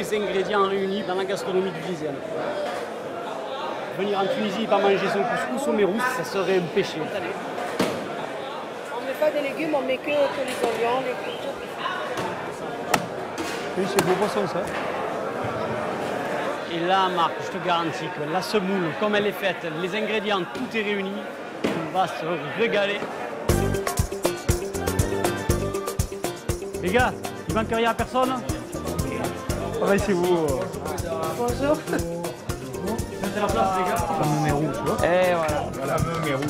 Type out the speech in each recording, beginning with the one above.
les ingrédients réunis dans la gastronomie tunisienne. Venir en Tunisie et pas manger son couscous au Mérous, ça serait un péché. On ne met pas des légumes, on met que les oignons, les couteaux. Oui, c'est beau poisson ça. Et là, Marc, je te garantis que la semoule, comme elle est faite, les ingrédients, tout est réuni, on va se régaler. Les gars, il manque rien à personne? Pareil, c'est vous. Bonjour. C'est la place, les gars. Le numéro, tu vois. Et voilà. Voilà, le numéro.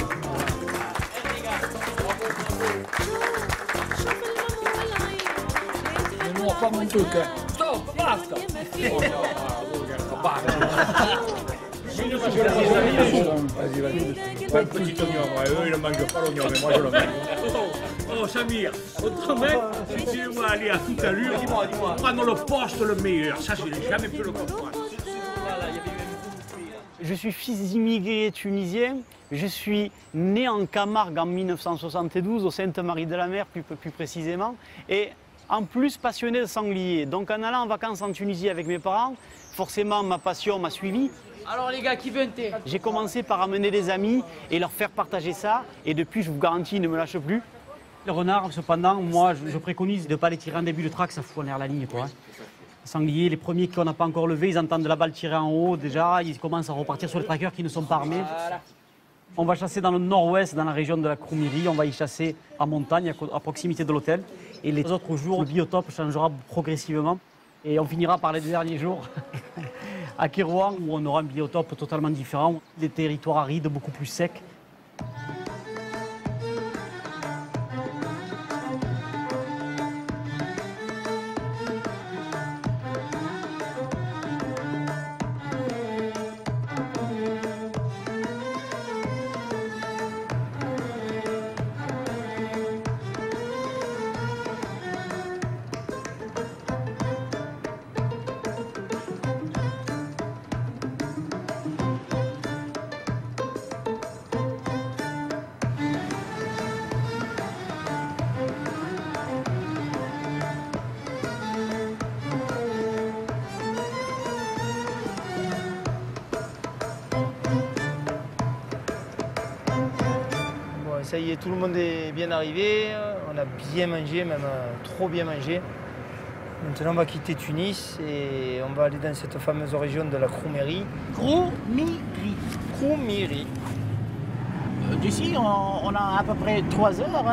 Non, pas mon truc. Stop, basta. Vas-y, vas-y. Pas le petit oignon, moi. Eux, ils ne mangent pas l'oignon, mais moi, je le mange. Oh, Samir, autrement, si tu veux aller à toute allure, prendre le poste le meilleur. Ça, je n'ai jamais pu le comprendre. Je suis fils d'immigrés tunisiens. Je suis né en Camargue en 1972, au Sainte-Marie-de-la-Mer plus précisément. Et en plus passionné de sanglier. Donc en allant en vacances en Tunisie avec mes parents, forcément ma passion m'a suivi. Alors les gars, qui veut un thé? J'ai commencé par amener des amis et leur faire partager ça. Et depuis, je vous garantis, ils ne me lâchent plus. Le renard, cependant, moi, je préconise de ne pas les tirer en début de traque, ça fout en l'air la ligne, quoi. Les sangliers, les premiers qu'on n'a pas encore levés, ils entendent la balle tirer en haut. Déjà, ils commencent à repartir sur les traqueurs qui ne sont pas armés. Voilà. On va chasser dans le nord-ouest, dans la région de la Kroumiri. On va y chasser en montagne, à proximité de l'hôtel. Et les autres jours, le biotope changera progressivement. Et on finira par les derniers jours à Kérouan, où on aura un biotope totalement différent. Des territoires arides, beaucoup plus secs. Ça y est, tout le monde est bien arrivé. On a bien mangé, même trop bien mangé. Maintenant, on va quitter Tunis et on va aller dans cette fameuse région de la Kroumiri. Kroumiri. D'ici, on a à peu près 3 heures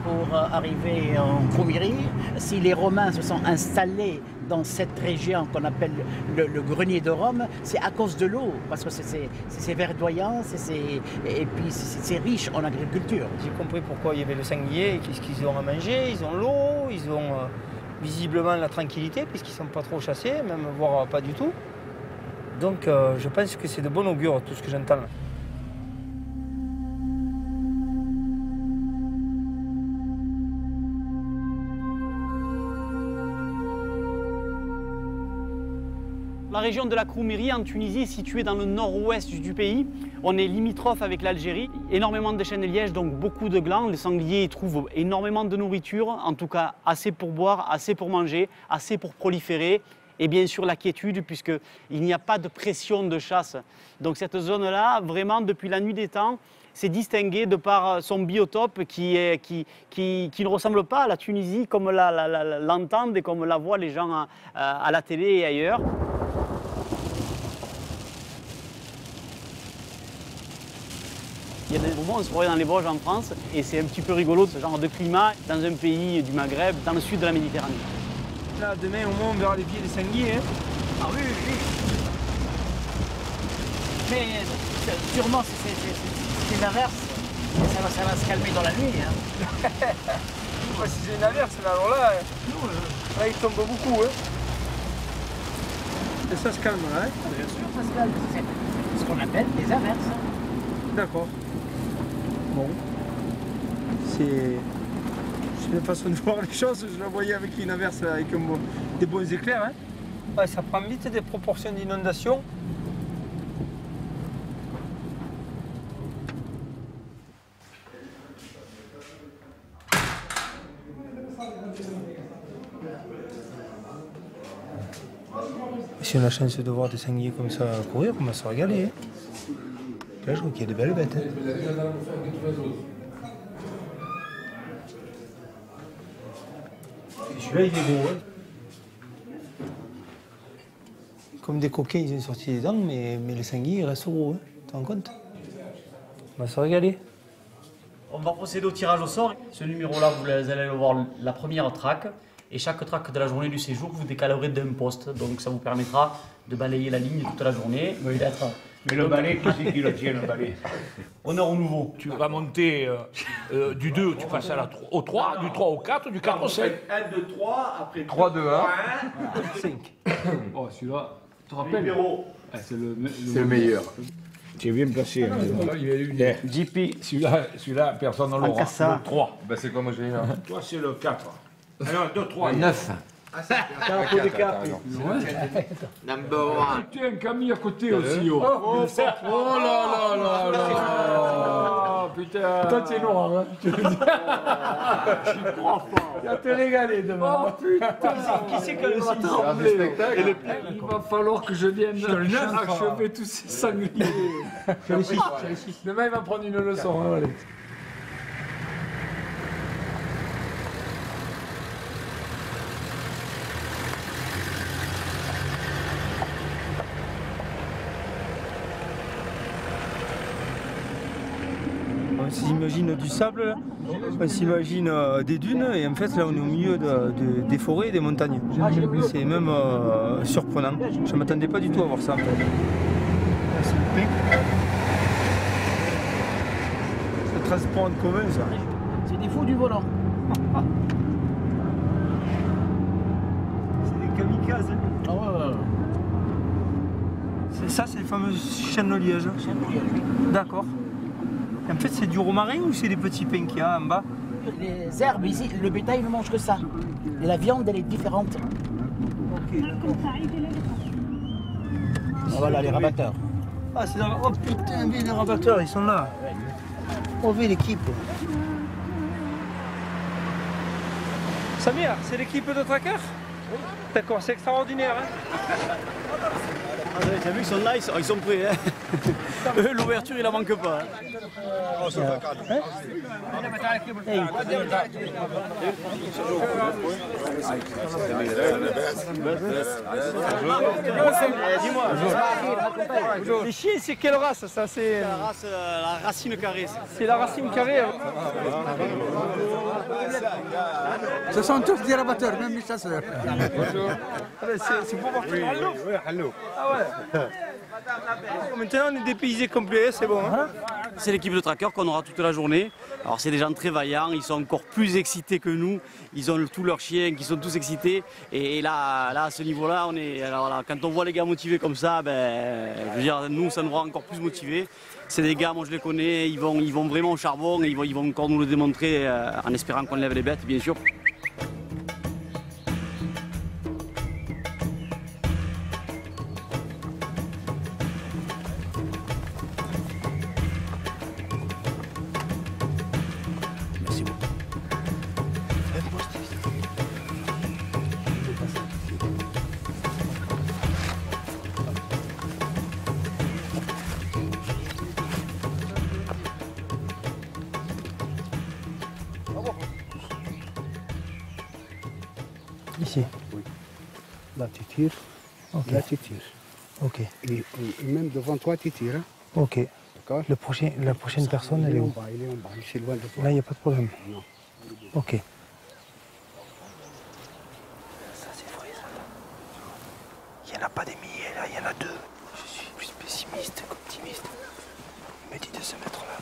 pour arriver en Kroumiri. Si les Romains se sont installés dans cette région qu'on appelle le grenier de Rome, c'est à cause de l'eau, parce que c'est verdoyant, et puis c'est riche en agriculture. J'ai compris pourquoi il y avait le sanglier, qu'est-ce qu'ils ont à manger. Ils ont l'eau, ils ont visiblement la tranquillité, puisqu'ils ne sont pas trop chassés, même voire pas du tout. Donc je pense que c'est de bon augure, tout ce que j'entends là. La région de la Kroumiri en Tunisie est située dans le nord-ouest du pays. On est limitrophe avec l'Algérie. Énormément de chênes de liège, donc beaucoup de glands. Les sangliers y trouvent énormément de nourriture, en tout cas assez pour boire, assez pour manger, assez pour proliférer. Et bien sûr la quiétude, puisqu'il n'y a pas de pression de chasse. Donc cette zone-là, vraiment depuis la nuit des temps, s'est distinguée de par son biotope qui ne ressemble pas à la Tunisie comme l'entendent et comme la voient les gens à la télé et ailleurs. Il y a des moments où on se croirait dans les Vosges en France et c'est un petit peu rigolo ce genre de climat dans un pays du Maghreb, dans le sud de la Méditerranée. Là, demain, au moins, on verra les pieds des sangliers. Hein. Ah oui, oui. Mais sûrement, c'est l'inverse. Ça va se calmer dans la nuit. Hein. Ouais, si c'est une averse, là, alors là, là, il tombe beaucoup. Hein. Et ça se calme, là. Hein. Bien sûr, ça se calme. C'est ce qu'on appelle des averses. D'accord. Bon. C'est une façon de voir les choses. Je la voyais avec une averse, avec des bons éclairs. Hein. Ouais, ça prend vite des proportions d'inondation. Si on a la chance de voir des sangliers comme ça courir, on va se régaler. Hein. Là, je vois qu'il y a des belles bêtes. Hein. Celui-là, il est beau. Hein. Comme des coquins, ils ont sorti les dents, mais les sangliers, ils restent gros. Hein. Tu te rends compte? On va se régaler. On va procéder au tirage au sort. Ce numéro-là, vous allez le voir la première traque. Et chaque traque de la journée du séjour, vous décalerez d'un poste. Donc ça vous permettra de balayer la ligne toute la journée. Mais le balai, qui c'est qui le tient, le balai? Honneur au nouveau. Tu vas monter du 2, tu passes au 3, du 3 au 4, du 4 au 5. 1, 2, 3, après 3, 2, 1. 5. Oh, celui-là, tu te rappelles? numéro. Ah, c'est le meilleur. Tu es bien placé. Hein. Il est lunaire. JP. Celui-là, personne ne l'aura. Cassa. Le 3. Ben, c'est comme j'ai. Hein. Toi, c'est le 4. Ah non, 2, 3. 9. T'as un peu d'écart. Putain, Camille à côté aussi. Oh, oh là là là là. Putain. Toi, tu es noir, hein. Je te dis. Tu vas te régaler demain. Oh putain. Qui c'est que le Il va falloir que je vienne achever tous ces sangliers. Demain, il va prendre une leçon. Hein, allez. On s'imagine du sable, là. On s'imagine des dunes, et en fait là on est au milieu des forêts et des montagnes. C'est même surprenant. Je ne m'attendais pas du tout à voir ça en fait. Là, c'est le pain. C'est le transport en commun ça. C'est des fous du volant. C'est des kamikazes. Hein. Ah ouais. Ça c'est les fameuses chaînes de liège. D'accord. En fait, c'est du romarin ou c'est des petits pains qu'il y a en bas? Les herbes ici, le bétail ne mange que ça. Et la viande, elle est différente. Ok, d'accord. Ah, voilà, les rabatteurs. Ah, c'est dans... Oh putain, les rabatteurs, ils sont là. On veut l'équipe. Samir, c'est l'équipe de tracker? Oui. D'accord, c'est extraordinaire. Hein. Ah, t'as vu, ils sont là, ils sont prêts. Hein. Eux, l'ouverture, il la manque pas. Hein. Dis-moi. Les chiens, c'est quelle race ça? C'est La race, la racine carrée. c'est la racine carrée. Ce sont tous des rabatteurs, même les chasseurs. C'est pour voir Hallo. Ah ouais. Maintenant on est dépaysés complets, c'est bon. Hein. C'est l'équipe de tracker qu'on aura toute la journée. Alors c'est des gens très vaillants, ils sont encore plus excités que nous. Ils ont tous leurs chiens qui sont tous excités. Et là à ce niveau-là, on est. Alors là, quand on voit les gars motivés comme ça, ben, je veux dire, nous ça nous rend encore plus motivés. C'est des gars, moi je les connais, ils vont vraiment au charbon et ils vont encore nous le démontrer en espérant qu'on lève les bêtes, bien sûr. Ici. Oui. Là tu tires, Okay. là tu tires. Ok. Et même devant toi tu tires. Hein. Ok. D'accord. La prochaine personne, elle est où? Il est en bas, il est loin de toi. Là, il n'y a pas de problème. Non. Ok. Ça c'est vrai ça. Il n'y en a pas des milliers là, il y en a deux. Je suis plus pessimiste qu'optimiste. Il m'a dit de se mettre là.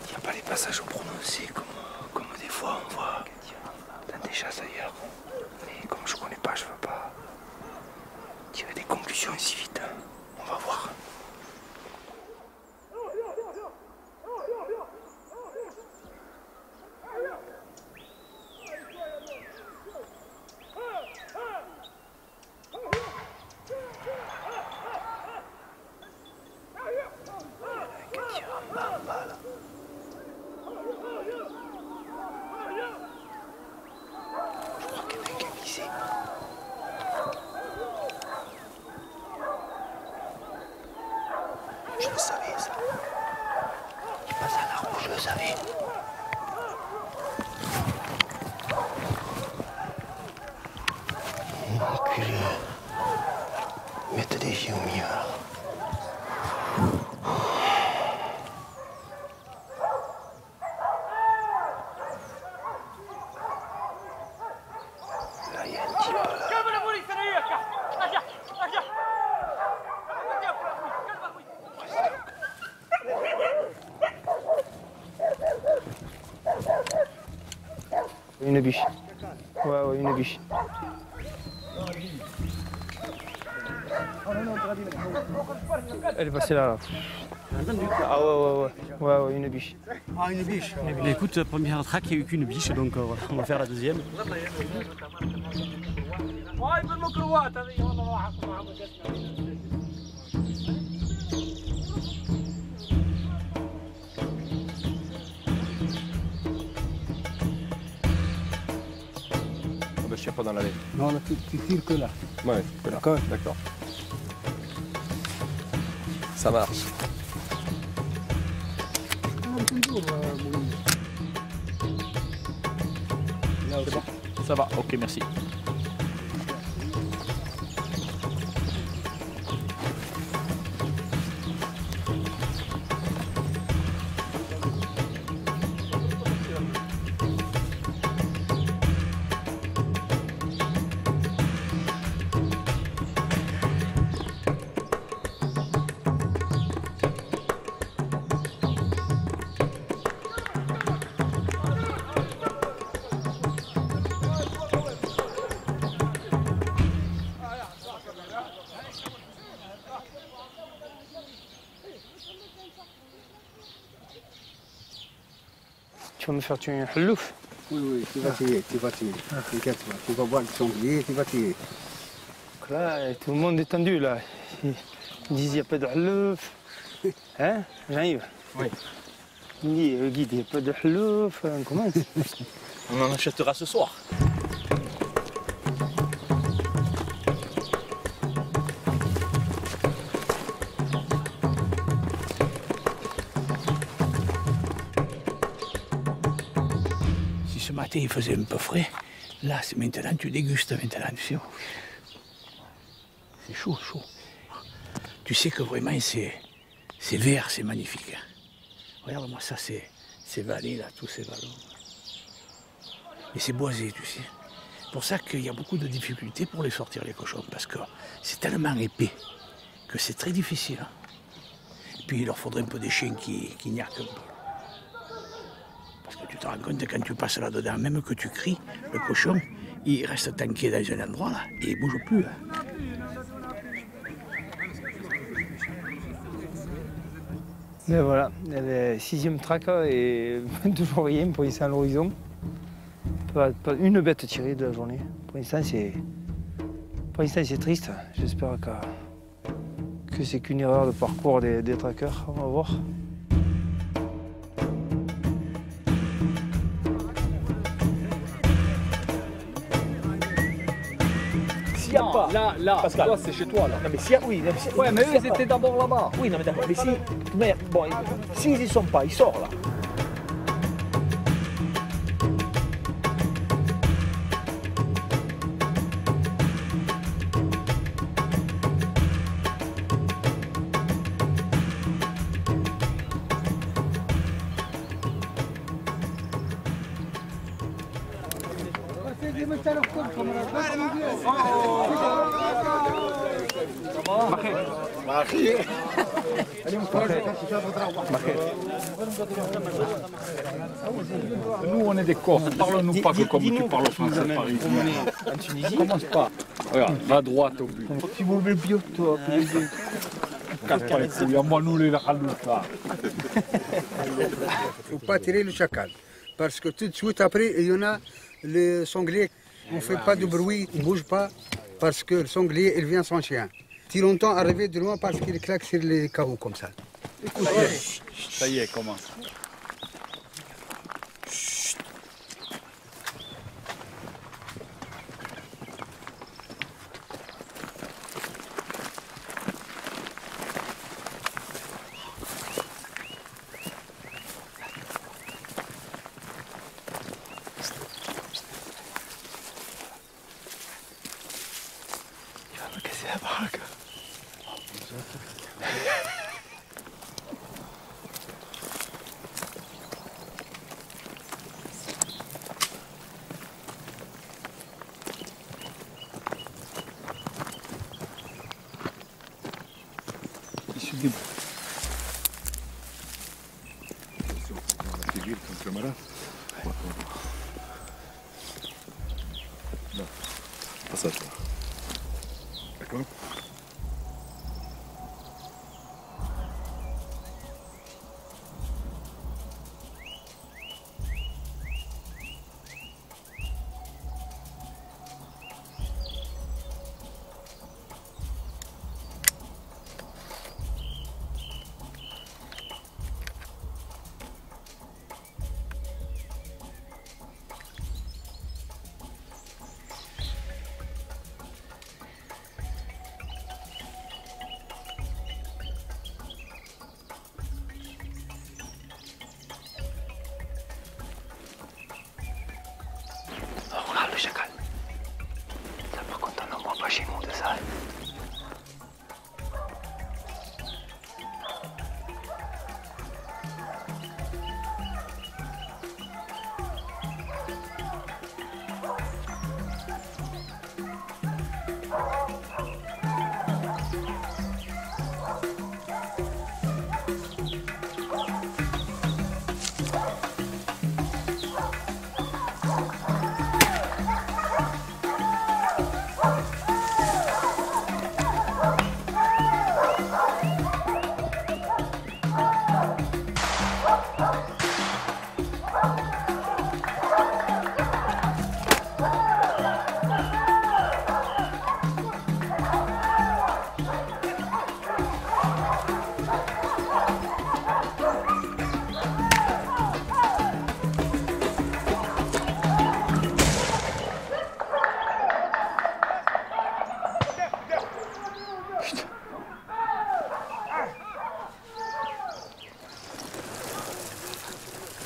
Il n'y a pas les passages prononcés comme des fois on voit dans des chasses ailleurs. Mais comme je connais pas, je veux pas tirer des conclusions si vite. On va voir. Une biche. Ouais, une biche. Elle est passée là. Ah ouais, une biche. Ah, une biche. Mais écoute, première traque, il n'y a eu qu'une biche, donc voilà, on va faire la deuxième. Je ne pas dans la baie. Non, là, tu tires que là. Ouais, que là. D'accord. Ça marche. C'est bon. Ça va, ok, merci. Tu vas me faire tuer un halouf? Oui, tu vas tirer. T'inquiète pas, tu vas voir le sanglier, tu vas tirer. Là, tout le monde est tendu là. Ils disent il n'y a pas de halouf. Hein, j'arrive. Oui. Il dit, le guide, il n'y a pas de halouf. On commence. On en achètera ce soir. Ce matin il faisait un peu frais, là c'est maintenant tu dégustes maintenant, tu sais. C'est chaud. Tu sais que vraiment c'est vert, c'est magnifique. Regarde-moi ça, ces vallées là, tous ces vallons. Et c'est boisé, tu sais. C'est pour ça qu'il y a beaucoup de difficultés pour les sortir les cochons, parce que c'est tellement épais que c'est très difficile. Et puis il leur faudrait un peu des chiens qui gnaquent un peu. Parce que tu te rends compte quand tu passes là-dedans, même que tu cries, le cochon, il reste tanké dans un endroit là, et il ne bouge plus. Mais voilà, la 6e traque et toujours rien pour l'instant à l'horizon. Pas une bête tirée de la journée. Pour l'instant c'est triste. J'espère que c'est qu'une erreur de parcours des traqueurs. On va voir. S'il n'y a pas, là, Pascal, toi c'est chez toi là. Non mais s'il y a, oui. Ouais, mais eux ils étaient d'abord là-bas. Oui, non mais d'accord, mais si, mais bon, s'ils y sont pas, ils sortent là. Nous on est des cons, parle-nous pas comme tu parles français Paris. En Tunisie. Commence pas. Regarde, la droite au but. Tu veux le bio, toi. Casse pas les couilles, envoie-nous les halouf là. Il ne faut pas tirer le chacal. Parce que tout de suite après, il y en a le sanglier. On ne fait pas de bruit, on ne bouge pas. Parce que le sanglier, il vient sans chien. Si longtemps arrivé de loin parce qu'il claque sur les carreaux comme ça. Ça y est, commence. passage là. D'accord? Regarde le chacal. Ça, par contre, on n'en voit pas chez nous de ça.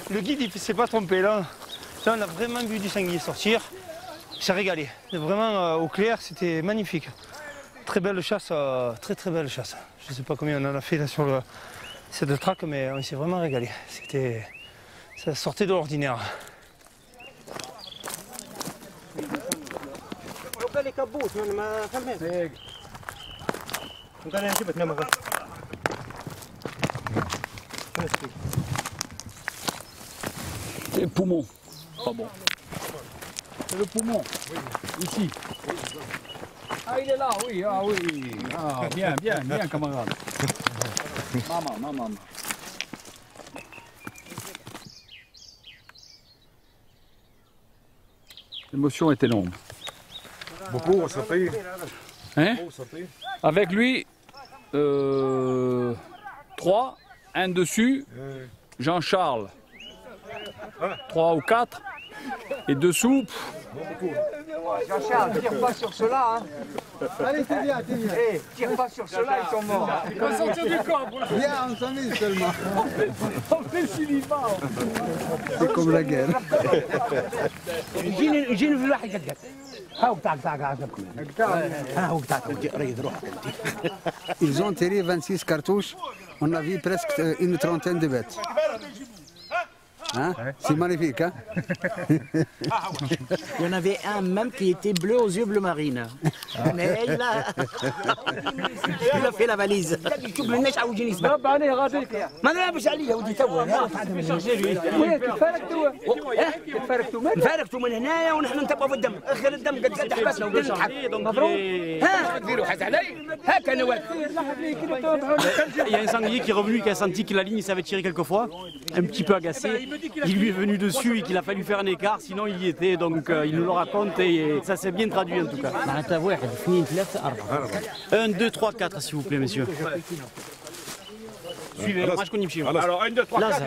Le guide il ne s'est pas trompé là. Là on a vraiment vu du sanglier sortir. Il s'est régalé. Vraiment au clair, c'était magnifique. Très belle chasse, très belle chasse. Je ne sais pas combien on en a fait là sur cette traque, mais on s'est vraiment régalé. Ça sortait de l'ordinaire. C'est le poumon. Pas bon. C'est le poumon. Oui. Ici. Ah, il est là, oui. Ah, oui. Ah, bien, camarade. Maman. L'émotion était longue. Beaucoup, ça fait. Hein? Avec lui, 3, un dessus, Jean-Charles, 3 ou 4, et dessous. Jean-Charles, tire pas sur cela. Hein. Allez, t'es bien. Hey, tire pas sur cela, ils sont morts. Il va sortir du camp. Viens, on s'amuse seulement. On fait cinéma. C'est comme la guerre. Ils ont tiré 26 cartouches. On a vu presque une trentaine de bêtes. Hein? C'est magnifique, hein? Il y en avait un même qui était bleu aux yeux bleu marine. Mais il a fait la valise. نفارقتوا من هنايا ونحن نتبعوا في الدم، اخر الدم قد حبسنا وقد نضحك. مبروك. ها ديروا حاجه علي؟ هاك انا واقف. Il y a un sanglier qui est revenu, qui a senti que la ligne s'avait tiré quelques fois, un petit peu agacé. Il lui est venu dessus et qu'il a fallu faire un écart, sinon il y était. Donc il nous le raconte et ça s'est bien traduit en tout cas. 1, 2, 3, 4 s'il vous plaît messieurs. Suivez, moi je connais monsieur. Alors 1, 2, 3, 4.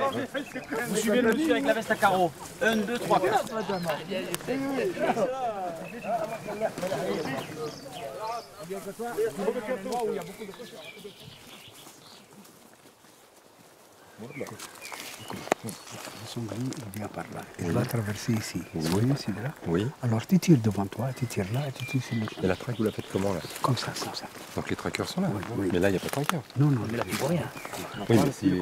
Vous suivez le monsieur avec la veste à carreaux. 1, 2, 3, 4. Le sanglier, il vient par là. Il va traverser ici. Vous voyez, c'est là. Oui. Alors tu tires devant toi, tu tires là, tu tires sur le Et la traque, vous la faites comment là? Comme ça. Donc les traqueurs sont là. Oui. Mais là, il n'y a pas de traqueur. Non, mais là, tu vois rien. Oui, mais si les...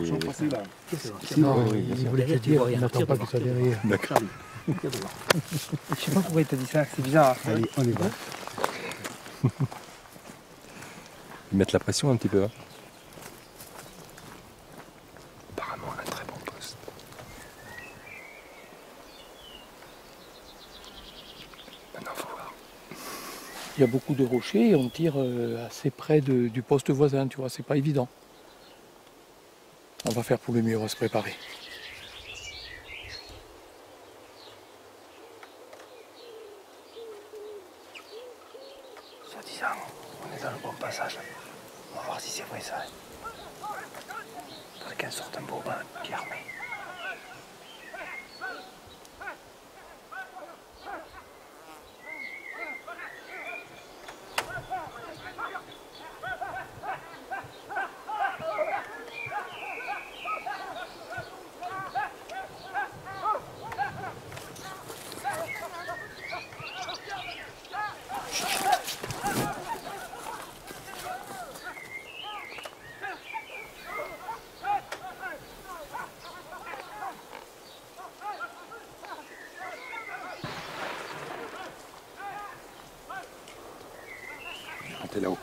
Sinon, oui, il voulait te dire, il n'attend pas que ça derrière. D'accord. Je sais pas pourquoi il t'a dit ça, c'est bizarre. Allez, on y va. Ils mettent la pression un petit peu. Hein. Apparemment, un très bon poste. Maintenant, faut voir. il y a beaucoup de rochers et on tire assez près du poste voisin, tu vois, c'est pas évident. On va faire pour le mieux, on va se préparer. Soi-disant, on est dans le bon passage. On va voir si c'est vrai ça. Quelqu'un sorte un bobin qui est armé. T'es là-haut.